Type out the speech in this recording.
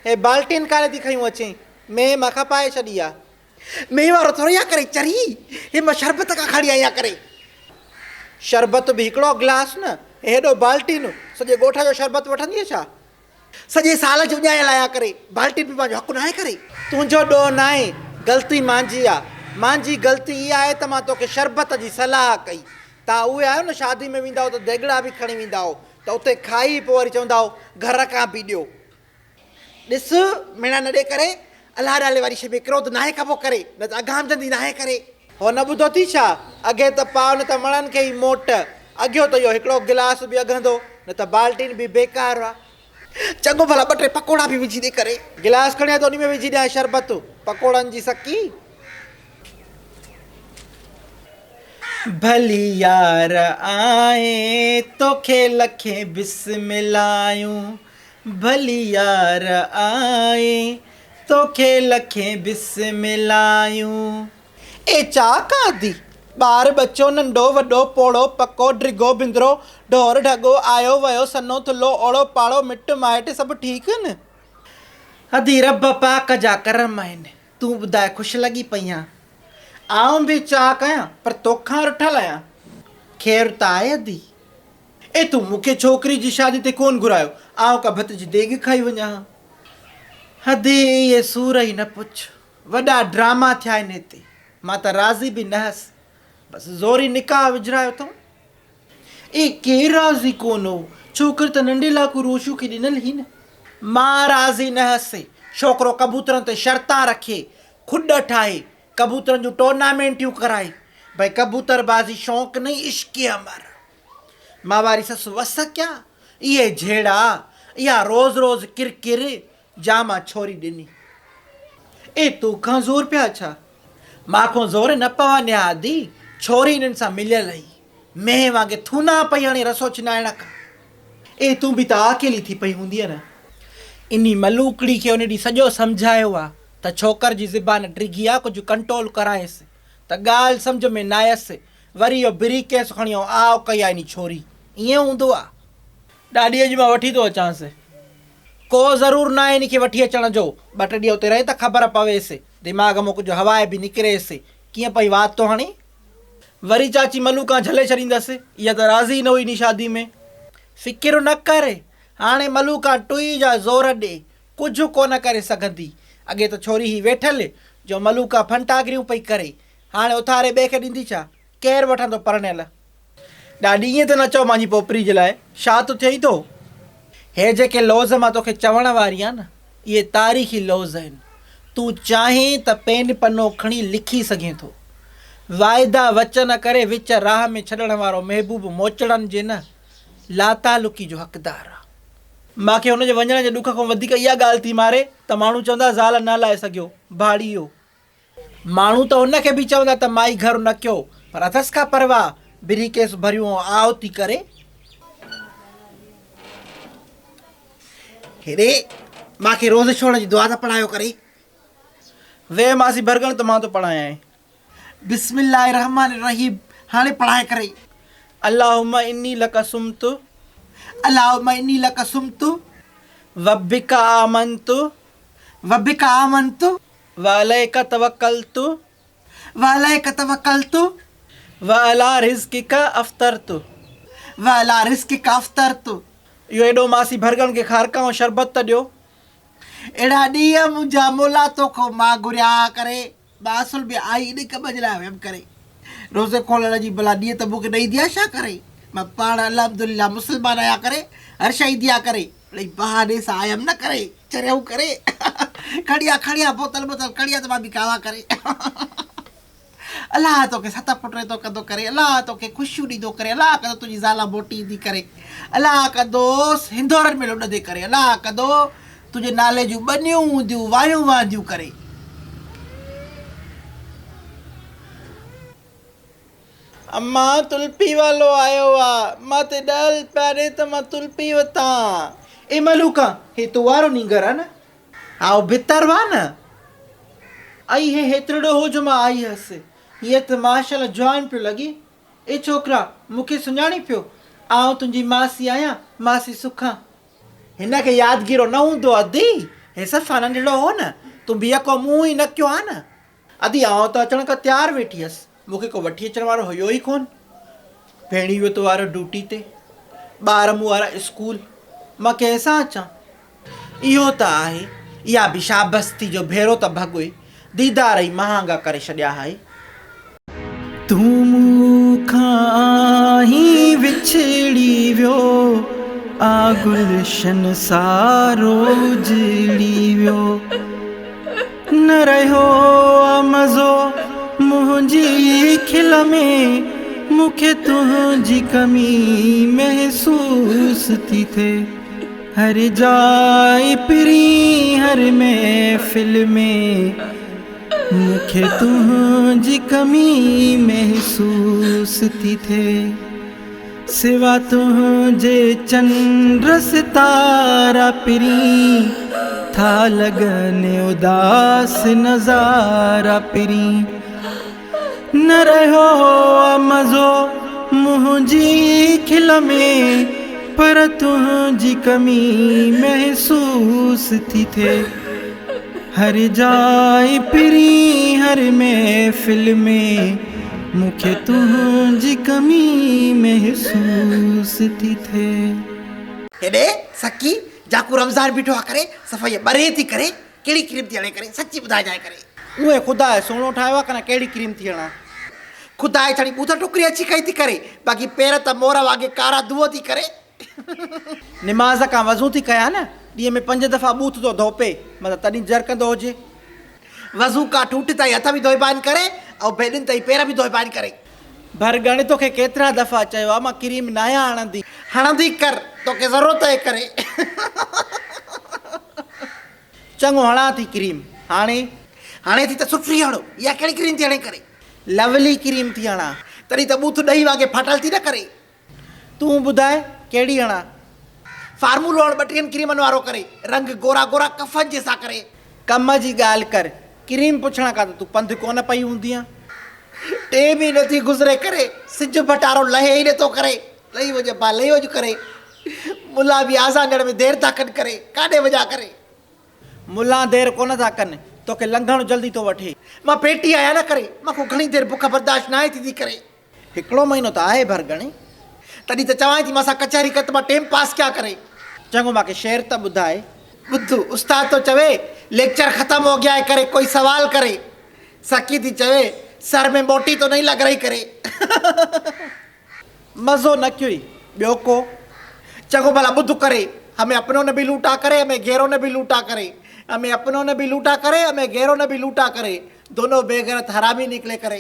हे बाल्टीन काले थी खयूं अचें मैं मखा पाए छॾी आहे मैं वारो थोड़ी आहे करे चरी हे मां शरबत खां खणी आई आहियां करे शरबत बि हिकिड़ो गिलास न हेॾो बाल्टीन सॼे ॻोठ जो शरबत वठंदी छा सॼे साल जो उॼाइल आया करे बाल्टीन बि पंहिंजो हक़ु न आहे करे तुंहिंजो ॾोह न आहे ग़लती मुंहिंजी आहे मुंहिंजी ग़लती इहा आहे त मां तोखे शरबत जी सलाह कई तव्हां उहे आहियो न शादी में वेंदा त देगड़ा बि खणी वेंदा त उते खाई पोइ वरी चवंदा घर खां बि ॾियो ॾिस मिणा न ॾे करे अलाह ॾाले वारी शइ में क्रोध न आहे कबो करे न त अघामजंदी न आहे करे हो न ॿुधो थी छा अॻे त पाउ न त मणनि खे ई मोट अॻियो त इहो हिकिड़ो गिलास बि अघंदो न त बाल्टीन बि बेकार आहे चङो भला ॿ टे पकोड़ा बि विझी ॾे करे गिलास खणी त उन में विझी ॾियां शरबत पकोड़नि जी सकी भली यार आए तोखे लखे बिस्मिलायूं भली यार आए तोखे लखे बिस्मिलायूं ए चा कादी ॿार बच्चो नंढो वॾो पोड़ो पको ड्रिगो बिंदरो ढोर ढगो आयो वियो सनो थुल्हो ओड़ो पाड़ो मिट माइट सभु ठीकु न अधी रब पाक जा करम आहिनि तूं ॿुधाए ख़ुशि लॻी पई आहीं आऊं बि चाह कयां पर तोखां रुठल आहियां ख़ैरु त आहे अधी ए तूं मूंखे छोकिरी जी शादी ते कोन घुरायो आऊं का भत जी देॻ खाई वञा हदी इहे सूर ई न पुछ वॾा ड्रामा थिया आहिनि हिते मां त राज़ी बि न हुअसि बसि ज़ोरी निकाह विझरायो अथऊं ए केरु राज़ी कोन हो छोकिरी त नंढे लाकू रोशू खे ॾिनल ई न मां राज़ी न हुअसि छोकिरो कबूतरनि ते शर्तां रखे खुॾ ठाहे कबूतरनि जूं टूर्नामेंटियूं कराए भई कबूतरबाज़ी शौक़ु न इश्क़ी अमर मां वारी ससु वस क्या इहे जहिड़ा इहा रोज़ रोज़ किरकिर जा मां छोरी ॾिनी ए तोखां ज़ोर पिया छा मां ज़ोर न पवा न्या आदी छोरी हिननि सां मिलियल आई मेंह वांगुरु थूना पई हाणे रसो चिनाइण खां ए तूं बि त अकेली थी पई हूंदी न इन मलूकड़ी खे उन ॾींहुं सॼो सम्झायो आहे त छोकर जी ज़बान डिघी आहे कुझु कंट्रोल करायसि त ॻाल्हि सम्झ में न आयसि वरी इहो बिरी केस खणी आव कई आहे इन छोरी ईअं हूंदो आहे ॾाॾीअ जी मां वठी थो अचांसि को ज़रूरु न आहे इन खे वठी अचण जो ॿ टे ॾींहं उते रहे त ख़बर पवेसि दिमाग़ मां कुझु हवाए बि निकिरेसि कीअं पई वात थो हाणे वरी चाची मलूका झले छॾींदसि इहा त राज़ी न हुई नी शादी में फ़िकिर न करे हाणे मलूका टुई जा ज़ोर ॾे कुझु कोन करे सघंदी अॻे त छोरी ही वेठल जो मलूका फंटागिरियूं पई करे हाणे उथारे ॿिए खे ॾींदी छा केरु वठंदो परणियल ॾाढी ईअं त न चओ मुंहिंजी पोपरी जे लाइ छा थो थिए थो हे जेके लौज़ मां तोखे चवण वारी आहे न इहे तारीख़ी लौज़ आहिनि तूं चाहीं त पेन पनो खणी लिखी सघें थो वाइदा वचन करे विच राह में छॾण वारो महबूब मोचड़नि जे न लातालुकी जो हक़दारु आहे मूंखे हुनजे वञण जे ॾुख खां वधीक इहा ॻाल्हि थी मारे त माण्हू चवंदा ज़ाल न लाहे सघियो भाड़ीयो माण्हू त हुनखे बि चवंदा त माई घर न कयो पर अथसि खां परवाह बिरी केस भरियूं आव थी करे हेॾे मूंखे रोज़ छोड़ण जी दुआ त पढ़ायो करे वे मासी भरगण त मां थो पढ़ायां बिस्मिल्लाह रहमान रहीम हाणे पढ़ाए करे अल्लाहुम्मा इन्नी लका सुम्तु अल्लाहुम्मा इन्नी लका सुम्तु वबिका आमंतु व अलैका तवक्कलतु व अला रिज़्क़िका अफ़्तरतु इहो एॾो मासी भरगण खे खारका ऐं शरबत त ॾियो अहिड़ा ॾींहं मुंहिंजा मोला तोखो मां घुरिया करे बासुल बि आई इन कम जे लाइ वियमि करे रोज़े खोलण जी भला ॾींहं त मूंखे ॾेई दिया छा करे मां पाण अल्हम्दुलिल्लाह मुस्लमान आहियां करे हर शइ दिया करे अड़े बहाने सां आयमि न करे चरियो करे खड़िया बोतल खड़िया त मां बि कावा करे अलाह तोखे सत पुटे थो कंदो करे अलाह तोखे ख़ुशियूं ॾींदो करे अलाह कंदो तुंहिंजी ज़ाला मोटी ईंदी करे अलाह कंदोसि हिंदोरनि में लुॾंदे करे अलाह कंदो तुंहिंजे नाले जूं ॿनियूं हूंदियूं वायूं वहंदियूं करे अम्मा तुलपी वालो आयो आहे मां ते ॾल पहिरें त मां तुलपी वरितां ए मलूका हे तूं वारो नींगर आहे न हा भितर वा न आई हे हेतिरो हो जो मां आई हुअसि हीअ त माशाल्लाह जवान पियो लॻी ए छोकिरा मूंखे सुञाणी पियो आउं तुंहिंजी मासी आहियां मासी सुखा हिन खे यादगिरो न हूंदो अदी हे सभु फानन जहिड़ो हो न, तूं बीह को मुंहुं ई न कयो आहे न। अदी आउं त अचण खां तयारु वेठी हुअसि, मूंखे को वठी अचण वारो हुयो ई कोन। भेणी वियो त वारो ड्यूटी ते, ॿार मूं वारा स्कूल, मां कंहिंसां अचां? इहो त आहे, इहा बि शाबस्ती जो भेरो त भॻुए, दीदार ई महांगा करे छॾिया आहे। तूं मूंखां ही विछड़ी वियो, आ गुलशन सारो उजड़ी वियो, न रहियो आ मज़ो मुंहिंजी खिल में, मूंखे तुंहिंजी कमी महसूस थी थिए। हर जाइ पिरी हर महफ़िल में, मूंखे तुंहिंजी कमी महसूस थी थिए। सिवा तुंहिंजे चंड सितारा पिरी, था लॻनि उदास नज़ारा पिरी, न रहियो आ मज़ो मुंहिंजी खिल में, पर तुंहिंजी कमी महसूस थी थिए। हर जाइ पिरी हर महफ़िल में, मूंखे तुंहिंजी कमी महसूस थी थिए। हेॾे सकी जाकू रमज़ान बीठो आहे करे सफ़ाई ॿरे थी करे, कहिड़ी क्रीम थी हणे करे, सची ॿुधाइजांइ करे। उहे ख़ुदा सुहिणो ठाहियो आहे कन, कहिड़ी क्रीम थी हणा? ख़ुदा छड़ी ॿूथ टुकरी अची कई थी करे, बाक़ी पेर त मोर वागे कारा धुओ थी करे। निमाज़ खां वज़ू थी कयां न, ॾींहं में 5 दफ़ा बूथ थो धोपे, मतिलबु तॾहिं जर कंदो हुजे। वज़ू का ठूट ताईं हथ बि धोइबाइन करे, ऐं बेॾनि ताईं पेर बि धोइबाइन करे। भरगण तोखे केतिरा दफ़ा चयो आहे मां क्रीम न आहियां हणंदी, हणंदी कर, तोखे ज़रूरत आहे करे। चङो हणां थी क्रीम, हाणे थी त सुठी हणो। इहा कहिड़ी क्रीम थी हणे करे? लवली क्रीम थी हणा, तॾहिं त बूथ ॾही वागे फाटल थी न करे। तूं ॿुधाए कहिड़ी हणा? फार्मूलो हण 2-3 क्रीमनि वारो करे, रंग गोरा गोरा कफ़न जैसा करे। कम जी ॻाल्हि कर, क्रीम पुछण खां त तूं पंधु कोन पई हूंदी आहे। 2 बि नथी गुज़रे करे, सिज भटारो लहे ई नथो करे, लही वञ भा लही वञ करे। मुला बि आज़ान ॾियण में देरि था कनि करे, काॾे वञा करे। मुला देरि कोन था कनि, तोखे लंघणु जल्दी थो वठे। मां पेटी आहियां न करे, मूंखे घणी देरि बुख बर्दाश्त न आहे थींदी करे। 1 महीनो त आहे भरगणे, तॾहिं त चवां थी मां कचहरी कर त मां टाइम पास क्या करे। चङो मूंखे शेर त ॿुधाए। ॿुध, उस्ताद तो चवे लेक्चर ख़त्म हो गया है करे, कोई सवाल करे। सकी थी चवे सर में मोटी तो नहीं लग रही करे। मज़ो न क्यों, ॿियो को? चङो भला ॿुध करे, हमें अपनों ने भी लूटा करे, हमें गैरों ने भी लूटा करे, हमें अपनों ने भी लूटा करे, हमें गैरों ने भी लूटा करे, दोनों बेगैरत हरामी निकले करे।